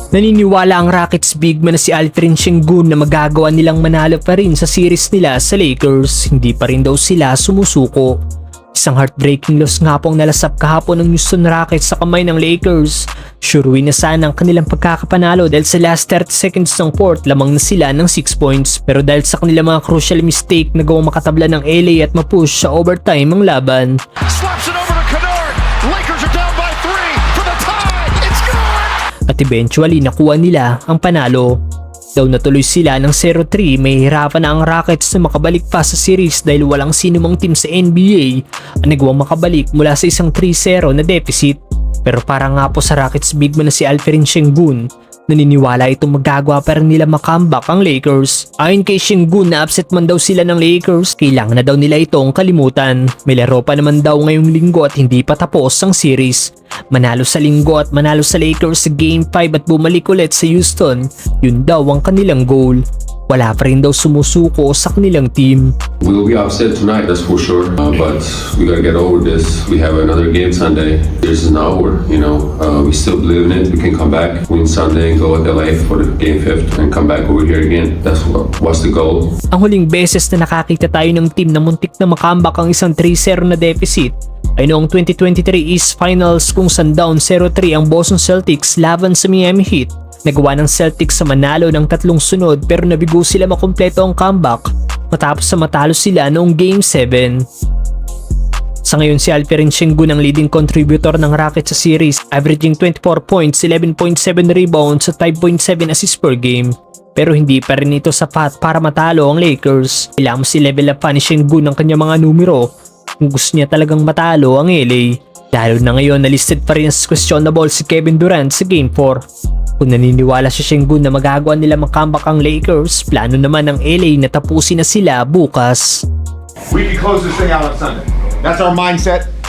Naniniwala ang Rockets big man na si Alperen Sengun na magagawa nilang manalo pa rin sa series nila sa Lakers. Hindi pa rin daw sila sumusuko. Isang heartbreaking loss nga po ang nalasap kahapon ng Houston Rockets sa kamay ng Lakers. Sure win na sana ang kanilang pagkakapanalo dahil sa last 30 seconds ng fourth lamang na sila ng 6 points. Pero dahil sa kanilang mga crucial mistake nagawang makatabla ng LA at mapush sa overtime ang laban. Slaps it over to Kennard. Lakers are down by 3 for the tie. It's good. At eventually nakuha nila ang panalo. Daw natuloy sila ng 0-3, may hirapan na ang Rockets na makabalik pa sa series dahil walang sinumang team sa NBA ang nagawang makabalik mula sa isang 3-0 na deficit. Pero para nga po sa Rockets big man na si Alperen Sengun, naniniwala itong magagawa pa rin nila makambak ang Lakers. Ayon kay Sengun na upset man daw sila ng Lakers, kailangan na daw nila itong kalimutan. May laro pa naman daw ngayong linggo at hindi pa tapos ang series. Manalo sa linggo at manalo sa Lakers sa Game 5 at bumalik ulit sa Houston, yun daw ang kanilang goal. Wala pa rin daw sumusuko sa kanilang team. We will be upset tonight, that's for sure. But we gotta get over this. We have another game Sunday. This is now where, we still believe in it. We can come back, win Sunday, and go at LA for the game 5th and come back over here again. That's what's the goal. Ang huling beses na nakakita tayo ng team na muntik na makambak ang isang 3-0 na deficit ay noong 2023 East Finals kung saan down 0-3 ang Boston Celtics laban sa Miami Heat. Nagawa ng Celtics sa manalo ng 3 sunod pero nabigo sila makumpleto ang comeback matapos sa matalo sila noong Game 7. Sa ngayon si Alperen Sengun ang leading contributor ng Rockets sa series, averaging 24 points, 11.7 rebounds at 5.7 assists per game. Pero hindi pa rin ito sapat para matalo ang Lakers. Kailangan si level up pa ni Sengun ang kanyang mga numero kung gusto niya talagang matalo ang LA. Lalo na ngayon na listed pa rin as questionable si Kevin Durant sa Game 4. Kung naniniwala si Sengun na magagawa nila makambak ang Lakers, plano naman ng LA na tapusin na sila bukas. We can close this thing out on Sunday. That's our mindset.